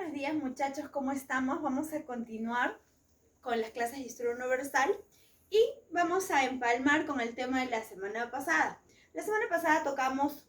buenos días muchachos, ¿cómo estamos? Vamos a continuar con las clases de Historia Universal y vamos a empalmar con el tema de la semana pasada. La semana pasada tocamos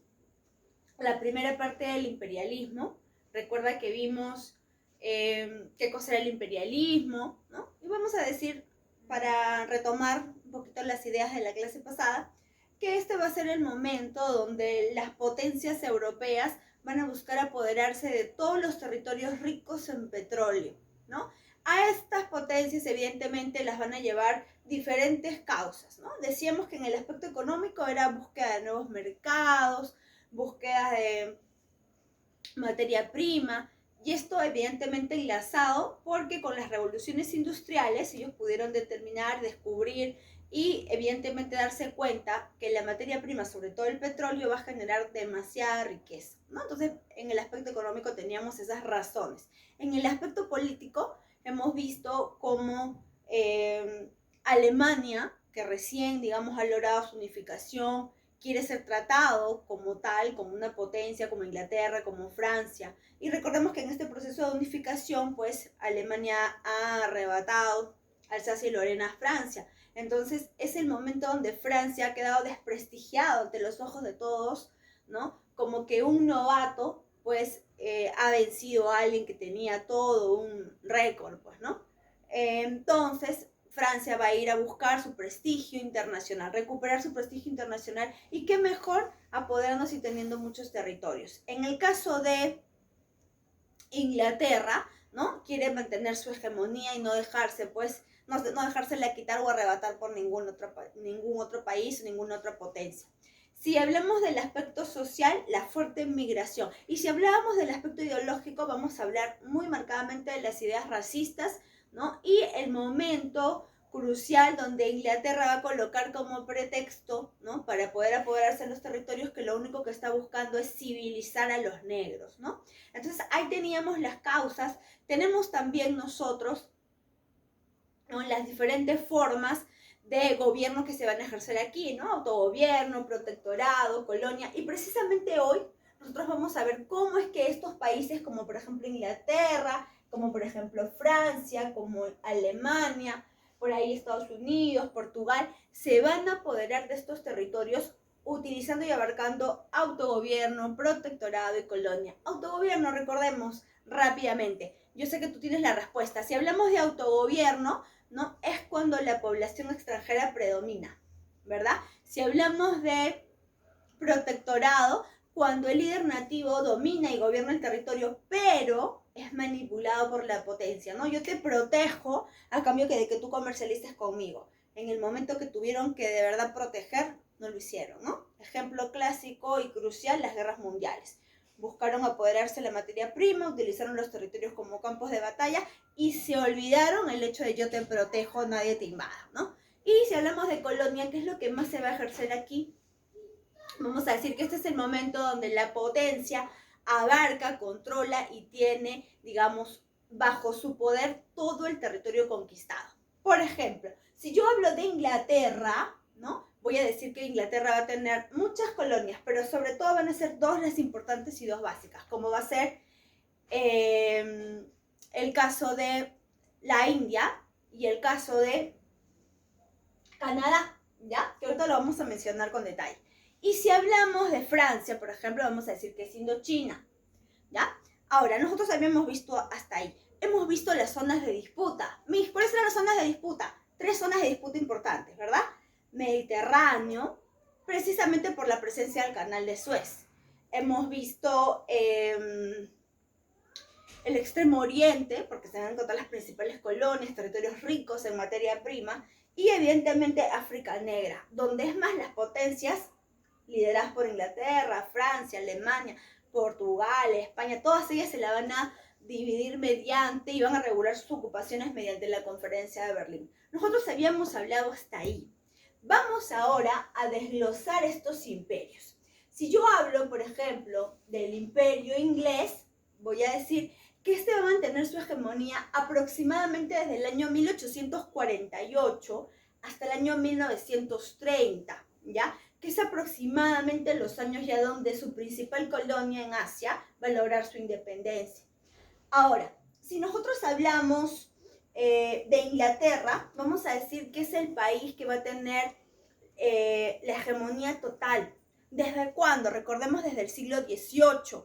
la primera parte del imperialismo. Recuerda que vimos qué cosa era el imperialismo, ¿no? Y vamos a decir, para retomar un poquito las ideas de la clase pasada, que este va a ser el momento donde las potencias europeas van a buscar apoderarse de todos los territorios ricos en petróleo, ¿no? A estas potencias evidentemente las van a llevar diferentes causas, ¿no? Decíamos que en el aspecto económico era búsqueda de nuevos mercados, búsqueda de materia prima, y esto evidentemente enlazado porque con las revoluciones industriales ellos pudieron determinar, descubrir y evidentemente darse cuenta que la materia prima, sobre todo el petróleo, va a generar demasiada riqueza, ¿no? Entonces, en el aspecto económico teníamos esas razones. En el aspecto político hemos visto cómo Alemania, que recién, digamos, ha logrado su unificación, quiere ser tratado como tal, como una potencia, como Inglaterra, como Francia. Y recordemos que en este proceso de unificación, pues Alemania ha arrebatado Alsacia y Lorena a Francia. Entonces es el momento donde Francia ha quedado desprestigiado ante los ojos de todos, ¿no? Como que un novato, pues, ha vencido a alguien que tenía todo un récord, pues, ¿no? Entonces, Francia va a ir a buscar su prestigio internacional, recuperar su prestigio internacional, y qué mejor apoderarnos y teniendo muchos territorios. En el caso de Inglaterra, ¿no? Quiere mantener su hegemonía y no dejarse, pues, no dejársela quitar o arrebatar por ningún otro país o ninguna otra potencia. Si hablamos del aspecto social, la fuerte migración. Y si hablábamos del aspecto ideológico, vamos a hablar muy marcadamente de las ideas racistas, ¿no? Y el momento crucial donde Inglaterra va a colocar como pretexto, ¿no? Para poder apoderarse de los territorios, que lo único que está buscando es civilizar a los negros, ¿no? Entonces ahí teníamos las causas. Tenemos también nosotros, ¿no?, las diferentes formas de gobierno que se van a ejercer aquí, ¿no? Autogobierno, protectorado, colonia. Y precisamente hoy nosotros vamos a ver cómo es que estos países, como por ejemplo Inglaterra, como por ejemplo Francia, como Alemania, por ahí Estados Unidos, Portugal, se van a apoderar de estos territorios utilizando y abarcando autogobierno, protectorado y colonia. Autogobierno, recordemos rápidamente. Yo sé que tú tienes la respuesta. Si hablamos de autogobierno, ¿no?, es cuando la población extranjera predomina, ¿verdad? Si hablamos de protectorado, cuando el líder nativo domina y gobierna el territorio, pero es manipulado por la potencia, ¿no? Yo te protejo a cambio de que tú comercialices conmigo. En el momento que tuvieron que de verdad proteger, no lo hicieron, ¿no? Ejemplo clásico y crucial, las guerras mundiales. Buscaron apoderarse de la materia prima, utilizaron los territorios como campos de batalla y se olvidaron el hecho de yo te protejo, nadie te invada, ¿no? Y si hablamos de colonia, ¿qué es lo que más se va a ejercer aquí? Vamos a decir que este es el momento donde la potencia abarca, controla y tiene, digamos, bajo su poder todo el territorio conquistado. Por ejemplo, si yo hablo de Inglaterra, ¿no?, voy a decir que Inglaterra va a tener muchas colonias, pero sobre todo van a ser dos las importantes y dos básicas, como va a ser el caso de la India y el caso de Canadá, ¿ya? Que ahorita lo vamos a mencionar con detalle. Y si hablamos de Francia, por ejemplo, vamos a decir que es Indochina, ¿ya? Ahora, nosotros habíamos visto hasta ahí. Hemos visto las zonas de disputa. ¿Cuáles eran las zonas de disputa? 3 zonas de disputa importantes, ¿verdad? Mediterráneo, precisamente por la presencia del canal de Suez. Hemos visto el extremo oriente, porque se van a encontrar las principales colonias, territorios ricos en materia prima, y evidentemente África Negra, donde es más las potencias lideradas por Inglaterra, Francia, Alemania, Portugal, España, todas ellas se la van a dividir mediante y van a regular sus ocupaciones mediante la Conferencia de Berlín. Nosotros habíamos hablado hasta ahí. Vamos ahora a desglosar estos imperios. Si yo hablo, por ejemplo, del imperio inglés, voy a decir que este va a mantener su hegemonía aproximadamente desde el año 1848 hasta el año 1930, ¿ya? Que es aproximadamente los años ya donde su principal colonia en Asia va a lograr su independencia. Ahora, si nosotros hablamos de Inglaterra, vamos a decir que es el país que va a tener la hegemonía total. ¿Desde cuándo? Recordemos desde el siglo XVIII.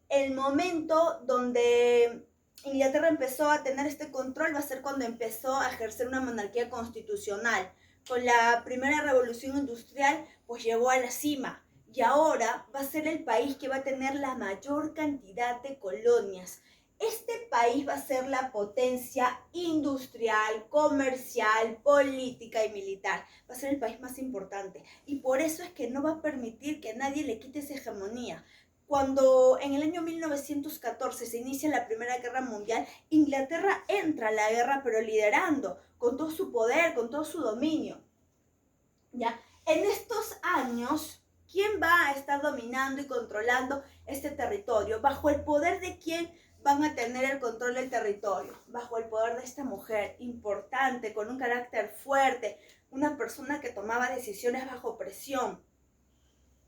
El momento donde Inglaterra empezó a tener este control va a ser cuando empezó a ejercer una monarquía constitucional. Con la primera revolución industrial, pues llegó a la cima. Y ahora va a ser el país que va a tener la mayor cantidad de colonias. Este país va a ser la potencia industrial, comercial, política y militar. Va a ser el país más importante. Y por eso es que no va a permitir que nadie le quite esa hegemonía. Cuando en el año 1914 se inicia la Primera Guerra Mundial, Inglaterra entra a la guerra, pero liderando, con todo su poder, con todo su dominio. ¿Ya? En estos años, ¿quién va a estar dominando y controlando este territorio? ¿Bajo el poder de quién van a tener el control del territorio? Bajo el poder de esta mujer importante, con un carácter fuerte, una persona que tomaba decisiones bajo presión.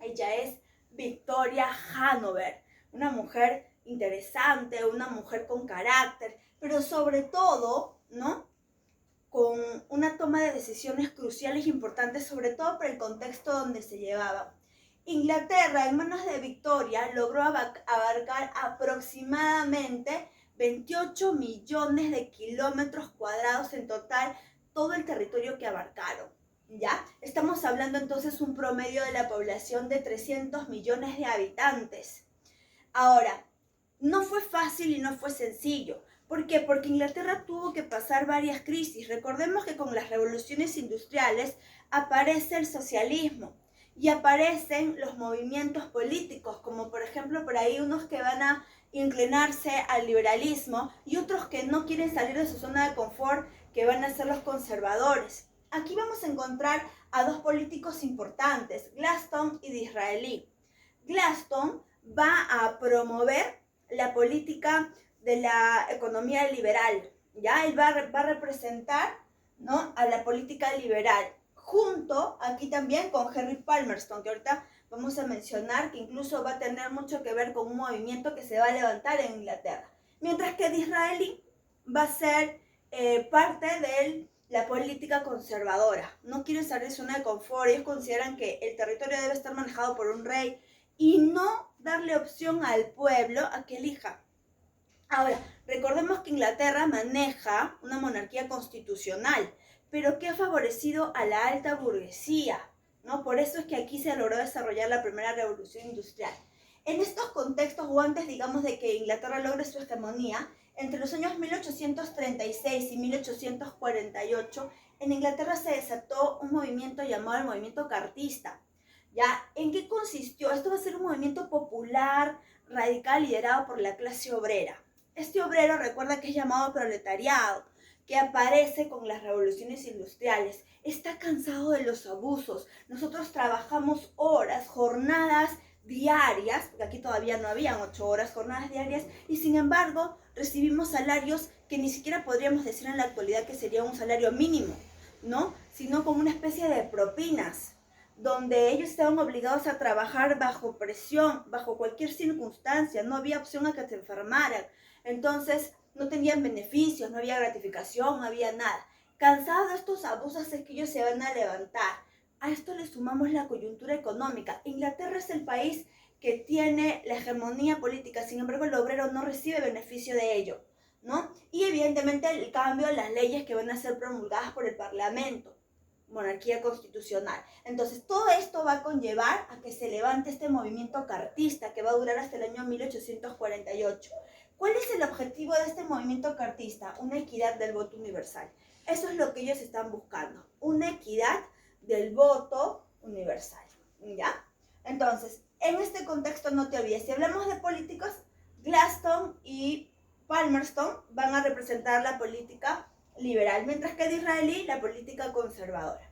Ella es Victoria Hanover, una mujer interesante, una mujer con carácter, pero sobre todo, ¿no?, con una toma de decisiones cruciales e importantes, sobre todo por el contexto donde se llevaba. Inglaterra, en manos de Victoria, logró abarcar aproximadamente 28 millones de kilómetros cuadrados en total, todo el territorio que abarcaron. ¿Ya? Estamos hablando entonces un promedio de la población de 300 millones de habitantes. Ahora, no fue fácil y no fue sencillo. ¿Por qué? Porque Inglaterra tuvo que pasar varias crisis. Recordemos que con las revoluciones industriales aparece el socialismo y aparecen los movimientos políticos, como por ejemplo por ahí unos que van a inclinarse al liberalismo y otros que no quieren salir de su zona de confort, que van a ser los conservadores. Aquí vamos a encontrar a dos políticos importantes, Gladstone y Disraeli. Gladstone va a promover la política de la economía liberal, ¿ya? Él va a representar, ¿no?, a la política liberal, junto aquí también con Henry Palmerston, que ahorita vamos a mencionar, que incluso va a tener mucho que ver con un movimiento que se va a levantar en Inglaterra. Mientras que Disraeli va a ser parte de la política conservadora. No quieren salir de zona de confort. Ellos consideran que el territorio debe estar manejado por un rey y no darle opción al pueblo a que elija. Ahora, recordemos que Inglaterra maneja una monarquía constitucional, pero que ha favorecido a la alta burguesía, ¿no? Por eso es que aquí se logró desarrollar la primera revolución industrial. En estos contextos, o antes, digamos, de que Inglaterra logre su hegemonía, entre los años 1836 y 1848, en Inglaterra se desató un movimiento llamado el movimiento cartista. ¿Ya? ¿En qué consistió? Esto va a ser un movimiento popular, radical, liderado por la clase obrera. Este obrero, recuerda que es llamado proletariado, que aparece con las revoluciones industriales. Está cansado de los abusos. Nosotros trabajamos horas, jornadas diarias, porque aquí todavía no habían 8 horas, jornadas diarias, y sin embargo recibimos salarios que ni siquiera podríamos decir en la actualidad que sería un salario mínimo, ¿no? Sino como una especie de propinas, donde ellos estaban obligados a trabajar bajo presión, bajo cualquier circunstancia, no había opción a que se enfermaran, entonces no tenían beneficios, no había gratificación, no había nada. Cansados de estos abusos es que ellos se van a levantar. A esto le sumamos la coyuntura económica. Inglaterra es el país que tiene la hegemonía política, sin embargo el obrero no recibe beneficio de ello, ¿no? Y evidentemente el cambio de las leyes que van a ser promulgadas por el Parlamento, monarquía constitucional. Entonces todo esto va a conllevar a que se levante este movimiento cartista que va a durar hasta el año 1848. ¿Cuál es el objetivo de este movimiento cartista? Una equidad del voto universal. Eso es lo que ellos están buscando, una equidad del voto universal, ¿ya? Entonces, en este contexto no te olvides, si hablamos de políticos, Gladstone y Palmerston van a representar la política liberal, mientras que Disraeli la política conservadora.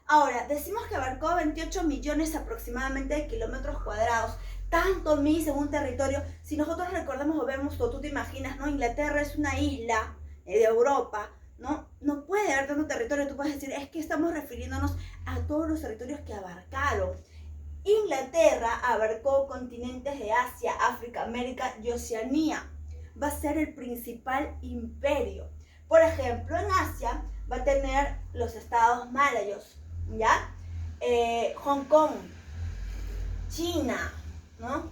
Ahora, decimos que abarcó 28 millones aproximadamente de kilómetros cuadrados, tanto mil según un territorio. Si nosotros recordamos o vemos, o tú te imaginas, ¿no? Inglaterra es una isla de Europa, ¿no? No puede haber tanto territorio. Tú puedes decir, es que estamos refiriéndonos a todos los territorios que abarcaron. Inglaterra abarcó continentes de Asia, África, América y Oceanía. va a ser el principal imperio. Por ejemplo, en Asia va a tener los estados malayos, ¿ya? Hong Kong, China, ¿no?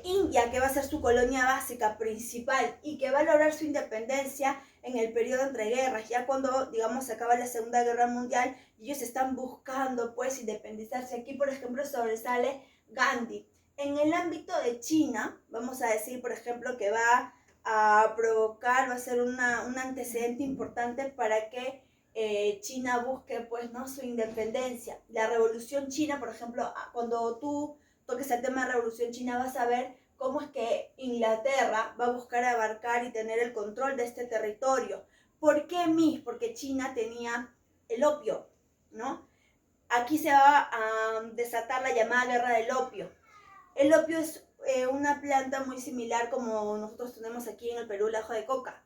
India, que va a ser su colonia básica principal y que va a lograr su independencia en el periodo entre guerras, ya cuando, digamos, se acaba la Segunda Guerra Mundial y ellos están buscando, pues, independizarse. Aquí, por ejemplo, sobresale Gandhi. En el ámbito de China, vamos a decir, por ejemplo, que va a provocar, va a ser un antecedente importante para que China busque, pues, ¿no?, su independencia. La Revolución China, por ejemplo, cuando tú toques el tema de Revolución China, vas a ver cómo es que Inglaterra va a buscar abarcar y tener el control de este territorio. ¿Por qué, Miss? Porque China tenía el opio, ¿no? Aquí se va a desatar la llamada guerra del opio. El opio es una planta muy similar como nosotros tenemos aquí en el Perú, el ajo de coca,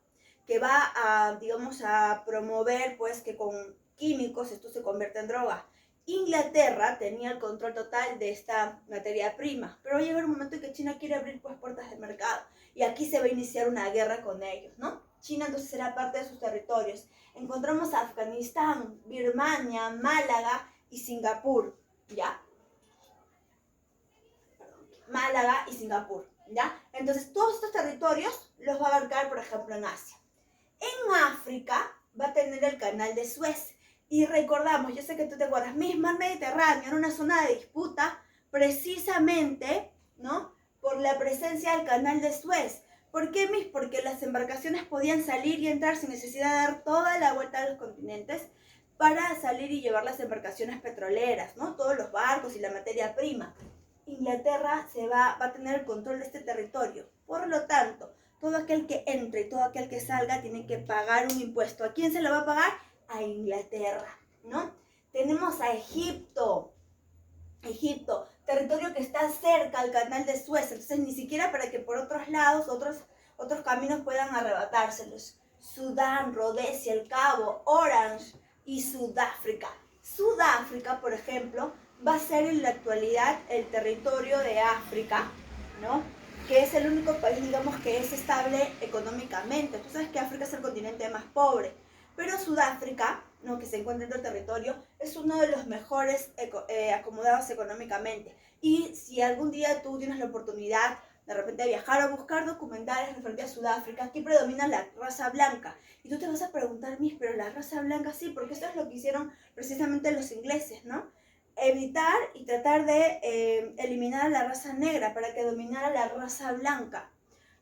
que va a, digamos, a promover, pues, que con químicos esto se convierte en droga. Inglaterra tenía el control total de esta materia prima, pero va a llegar un momento en que China quiere abrir, pues, puertas de mercado y aquí se va a iniciar una guerra con ellos, ¿no? China entonces será parte de sus territorios. Encontramos a Afganistán, Birmania, Málaga y Singapur, ¿ya? Málaga y Singapur, ¿ya? Entonces todos estos territorios los va a abarcar, por ejemplo, en Asia. En África va a tener el canal de Suez. Y recordamos, yo sé que tú te acuerdas, mismo el Mediterráneo, en una zona de disputa, precisamente, ¿no?, por la presencia del canal de Suez. ¿Por qué, Miss? Porque las embarcaciones podían salir y entrar sin necesidad de dar toda la vuelta a los continentes para salir y llevar las embarcaciones petroleras, ¿no?, todos los barcos y la materia prima. Inglaterra va a tener el control de este territorio. Por lo tanto, todo aquel que entre y todo aquel que salga tiene que pagar un impuesto. ¿A quién se lo va a pagar? A Inglaterra, ¿no? Tenemos a Egipto. Egipto, territorio que está cerca al canal de Suez, entonces ni siquiera para que por otros lados, otros caminos puedan arrebatárselos. Sudán, Rodesia, El Cabo, Orange y Sudáfrica. Sudáfrica, por ejemplo, va a ser en la actualidad el territorio de África, ¿no?, que es el único país, digamos, que es estable económicamente. Tú sabes que África es el continente más pobre, pero Sudáfrica, ¿no?, que se encuentra en el territorio, es uno de los mejores acomodados económicamente. Y si algún día tú tienes la oportunidad de repente de viajar o buscar documentales referentes a Sudáfrica, aquí predomina la raza blanca. Y tú te vas a preguntar, Miss, pero la raza blanca sí, porque esto es lo que hicieron precisamente los ingleses, ¿no? Evitar y tratar de eliminar a la raza negra para que dominara la raza blanca,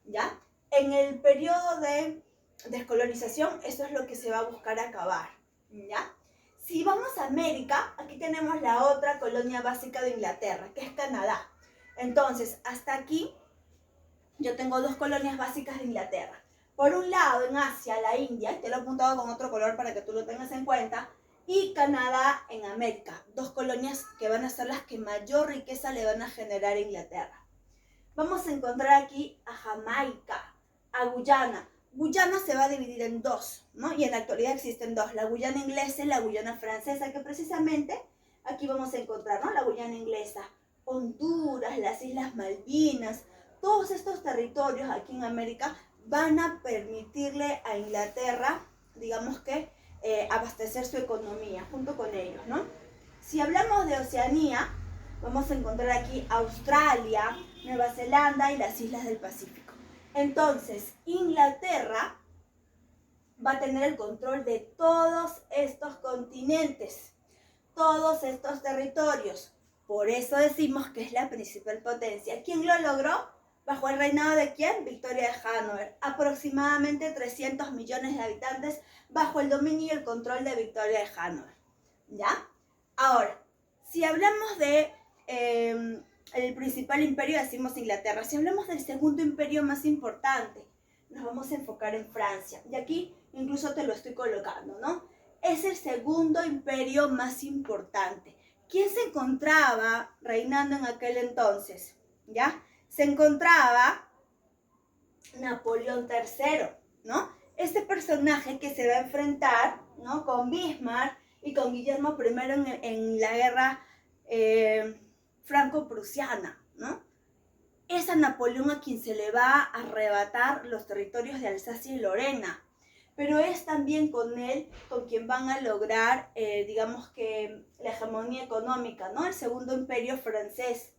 ¿ya? En el periodo de descolonización, eso es lo que se va a buscar acabar, ¿ya? Si vamos a América, aquí tenemos la otra colonia básica de Inglaterra, que es Canadá. Entonces, hasta aquí yo tengo dos colonias básicas de Inglaterra. Por un lado, en Asia, la India, te lo he apuntado con otro color para que tú lo tengas en cuenta, y Canadá en América, dos colonias que van a ser las que mayor riqueza le van a generar a Inglaterra. Vamos a encontrar aquí a Jamaica, a Guyana. Guyana se va a dividir en dos, ¿no? Y en la actualidad existen dos, la Guyana inglesa y la Guyana francesa, que precisamente aquí vamos a encontrar, ¿no?, la Guyana inglesa. Honduras, las Islas Malvinas, todos estos territorios aquí en América van a permitirle a Inglaterra, digamos que, abastecer su economía junto con ellos, ¿no? Si hablamos de Oceanía, vamos a encontrar aquí Australia, Nueva Zelanda y las islas del Pacífico. Entonces, Inglaterra va a tener el control de todos estos continentes, todos estos territorios. Por eso decimos que es la principal potencia. ¿Quién lo logró? ¿Bajo el reinado de quién? Victoria de Hannover. Aproximadamente 300 millones de habitantes bajo el dominio y el control de Victoria de Hannover, ¿ya? Ahora, si hablamos de el principal imperio, decimos Inglaterra. Si hablamos del segundo imperio más importante, nos vamos a enfocar en Francia. Y aquí incluso te lo estoy colocando, ¿no? Es el segundo imperio más importante. ¿Quién se encontraba reinando en aquel entonces? ¿Ya? Se encontraba Napoleón III, ¿no? Este personaje que se va a enfrentar, ¿no?, con Bismarck y con Guillermo I en la guerra franco-prusiana, ¿no? es a Napoleón a quien se le va a arrebatar los territorios de Alsacia y Lorena, pero es también con él con quien van a lograr, digamos que, la hegemonía económica, ¿no? El segundo imperio francés.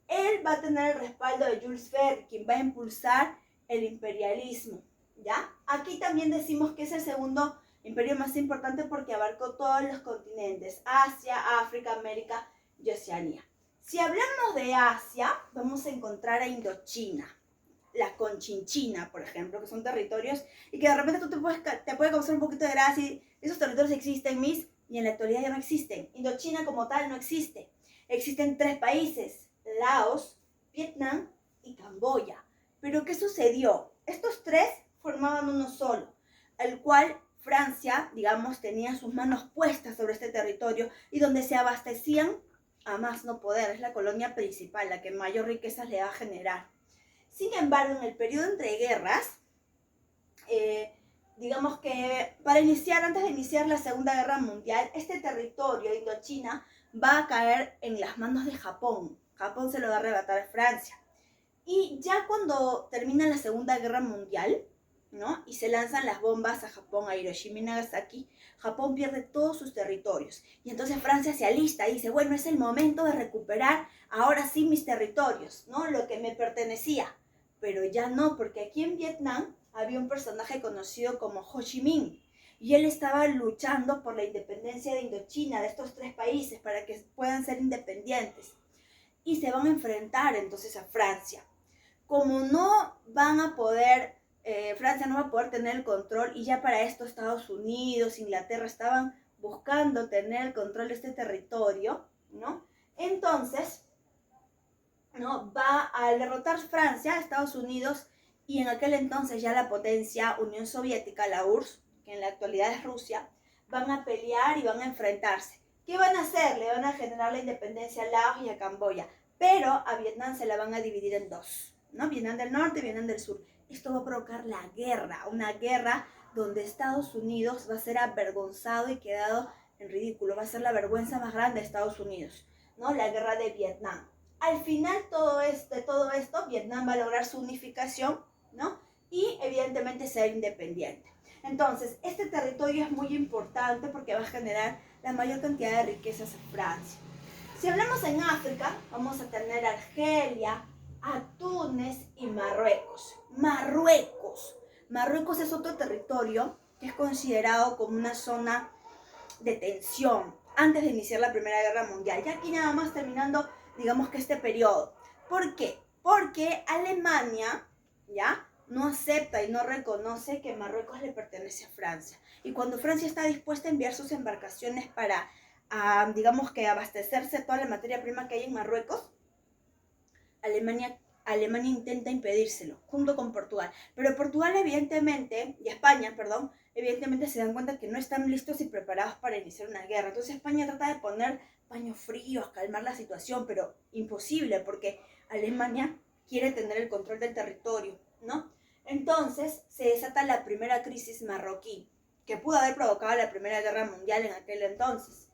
Él va a tener el respaldo de Jules Ferry, quien va a impulsar el imperialismo, ¿ya? Aquí también decimos que es el segundo imperio más importante porque abarcó todos los continentes, Asia, África, América y Oceanía. Si hablamos de Asia, vamos a encontrar a Indochina, la Conchinchina, por ejemplo, que son territorios y que de repente tú te puede causar un poquito de gracia y esos territorios existen, mis, y en la actualidad ya no existen. Indochina como tal no existe. Existen 3 países, Laos, Vietnam y Camboya. Pero ¿qué sucedió? Estos 3 formaban uno solo, el cual Francia, digamos, tenía sus manos puestas sobre este territorio y donde se abastecían a más no poder. Es la colonia principal, la que mayor riqueza le va a generar. Sin embargo, en el periodo entre guerras, digamos que antes de iniciar la Segunda Guerra Mundial, este territorio de Indochina va a caer en las manos de Japón. Japón se lo va a arrebatar a Francia. Y ya cuando termina la Segunda Guerra Mundial, ¿no? Y se lanzan las bombas a Japón, a Hiroshima y Nagasaki, Japón pierde todos sus territorios. Y entonces Francia se alista y dice, bueno, es el momento de recuperar ahora sí mis territorios, ¿no? Lo que me pertenecía. Pero ya no, porque aquí en Vietnam había un personaje conocido como Ho Chi Minh. Y él estaba luchando por la independencia de Indochina, de estos 3 países, para que puedan ser independientes. Y se van a enfrentar entonces a Francia. Como no van a poder, Francia no va a poder tener el control, y ya para esto Estados Unidos, Inglaterra estaban buscando tener el control de este territorio, ¿no? Entonces, ¿no? Va a derrotar Francia, Estados Unidos, y en aquel entonces ya la potencia Unión Soviética, la URSS, que en la actualidad es Rusia, van a pelear y van a enfrentarse. ¿Qué van a hacer? Le van a generar la independencia a Laos y a Camboya, pero a Vietnam se la van a dividir en 2, ¿no? Vietnam del Norte y Vietnam del Sur. Esto va a provocar la guerra, una guerra donde Estados Unidos va a ser avergonzado y quedado en ridículo. Va a ser la vergüenza más grande de Estados Unidos, ¿no? La guerra de Vietnam. Al final de todo esto, Vietnam va a lograr su unificación, ¿no? Y evidentemente ser independiente. Entonces, este territorio es muy importante porque va a generar la mayor cantidad de riquezas en Francia. Si hablamos en África, vamos a tener Argelia, a Túnez y Marruecos. Marruecos es otro territorio que es considerado como una zona de tensión antes de iniciar la Primera Guerra Mundial. Ya aquí nada más terminando, digamos que este periodo. ¿Por qué? Porque Alemania, ¿ya?, no acepta y no reconoce que Marruecos le pertenece a Francia. Y cuando Francia está dispuesta a enviar sus embarcaciones para, digamos que abastecerse de toda la materia prima que hay en Marruecos, Alemania intenta impedírselo, junto con Portugal. Pero Portugal evidentemente, y España, perdón, evidentemente se dan cuenta que no están listos y preparados para iniciar una guerra. Entonces España trata de poner paños fríos, calmar la situación, pero imposible porque Alemania quiere tener el control del territorio, ¿no? Entonces se desata la primera crisis marroquí, que pudo haber provocado la Primera Guerra Mundial en aquel entonces,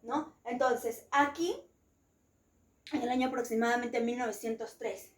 ¿no? Entonces aquí, en el año aproximadamente 1903,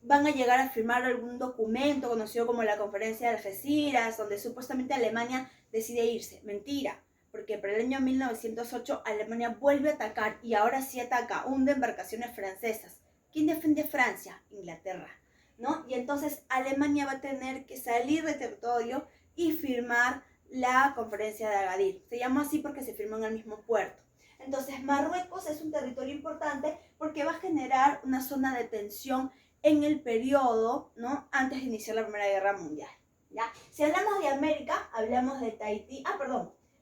van a llegar a firmar algún documento conocido como la Conferencia de Algeciras, donde supuestamente Alemania decide irse. Mentira, porque para el año 1908 Alemania vuelve a atacar, y ahora sí ataca, hunde embarcaciones francesas. ¿Quién defiende Francia? Inglaterra, ¿no? Y entonces Alemania va a tener que salir del territorio y firmar la Conferencia de Agadir. Se llama así porque se firmó en el mismo puerto. Entonces Marruecos es un territorio importante porque va a generar una zona de tensión en el periodo, ¿no?, antes de iniciar la Primera Guerra Mundial, ¿ya? Si hablamos de América, hablamos de Tahití.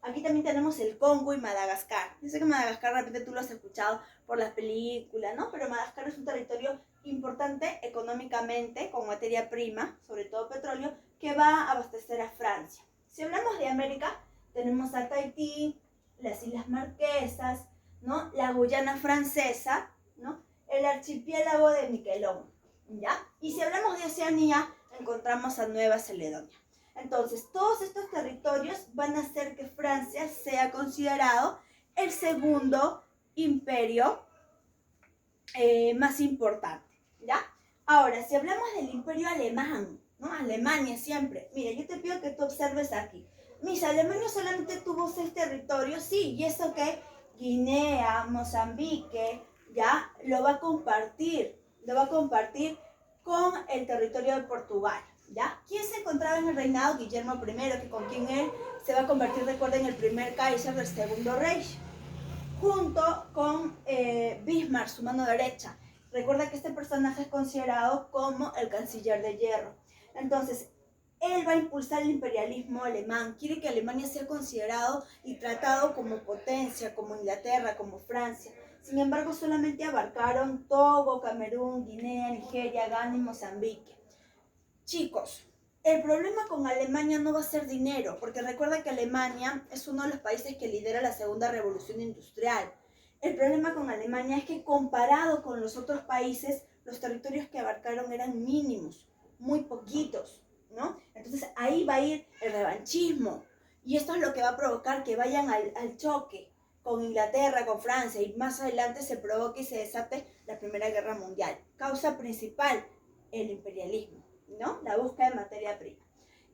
Aquí también tenemos el Congo y Madagascar. Yo sé que Madagascar de repente tú lo has escuchado por las películas, ¿no? Pero Madagascar es un territorio importante económicamente, con materia prima, sobre todo petróleo, que va a abastecer a Francia. Si hablamos de América, tenemos a Tahití, las Islas Marquesas, ¿no?, la Guyana Francesa, ¿no?, el archipiélago de Miquelón, ¿ya? Y si hablamos de Oceanía, encontramos a Nueva Caledonia. Entonces, todos estos territorios van a hacer que Francia sea considerado el segundo imperio más importante, ¿ya? Ahora, si hablamos del imperio alemán, ¿no? Alemania siempre. Mira, yo te pido que tú observes aquí. Mis Alemania solamente tuvo 6 territorios, sí, y eso que Guinea, Mozambique, ya lo va a compartir con el territorio de Portugal, ¿ya? ¿Quién se encontraba en el reinado? Guillermo I, que con quien él se va a convertir, recuerden, el primer Kaiser del Segundo Reich, junto con Bismarck, su mano derecha. Recuerda que este personaje es considerado como el canciller de hierro. Entonces, él va a impulsar el imperialismo alemán, quiere que Alemania sea considerado y tratado como potencia, como Inglaterra, como Francia. Sin embargo, solamente abarcaron Togo, Camerún, Guinea, Nigeria, Ghana y Mozambique. Chicos, el problema con Alemania no va a ser dinero, porque recuerda que Alemania es uno de los países que lidera la segunda revolución industrial. El problema con Alemania es que comparado con los otros países, los territorios que abarcaron eran mínimos, muy poquitos, ¿no? Entonces ahí va a ir el revanchismo, y esto es lo que va a provocar que vayan al choque con Inglaterra, con Francia, y más adelante se provoque y se desate la Primera Guerra Mundial. Causa principal, el imperialismo, ¿no? La búsqueda de materia prima.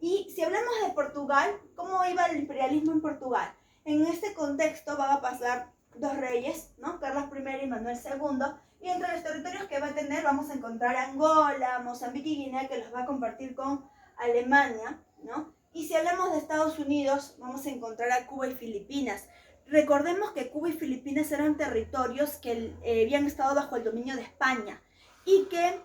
Y si hablamos de Portugal, ¿cómo iba el imperialismo en Portugal? En este contexto van a pasar 2 reyes, ¿no? Carlos I y Manuel II, y entre los territorios que va a tener vamos a encontrar Angola, Mozambique y Guinea, que los va a compartir con Alemania, ¿no? Y si hablamos de Estados Unidos, vamos a encontrar a Cuba y Filipinas. Recordemos que Cuba y Filipinas eran territorios que habían estado bajo el dominio de España, y que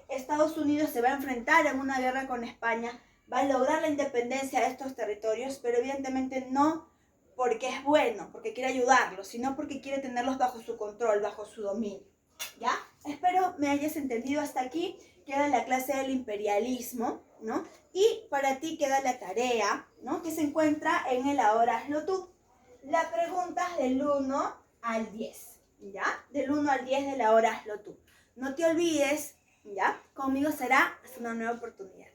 Estados Unidos se va a enfrentar en una guerra con España, va a lograr la independencia de estos territorios, pero evidentemente no porque es bueno, porque quiere ayudarlos, sino porque quiere tenerlos bajo su control, bajo su dominio, ¿ya? Espero me hayas entendido hasta aquí. Queda la clase del imperialismo, ¿no? Y para ti queda la tarea, ¿no? Que se encuentra en el ahora hazlo tú. La pregunta es del 1 al 10, ¿ya? Del 1 al 10 del ahora hazlo tú. No te olvides, ¿ya? Conmigo será hasta una nueva oportunidad.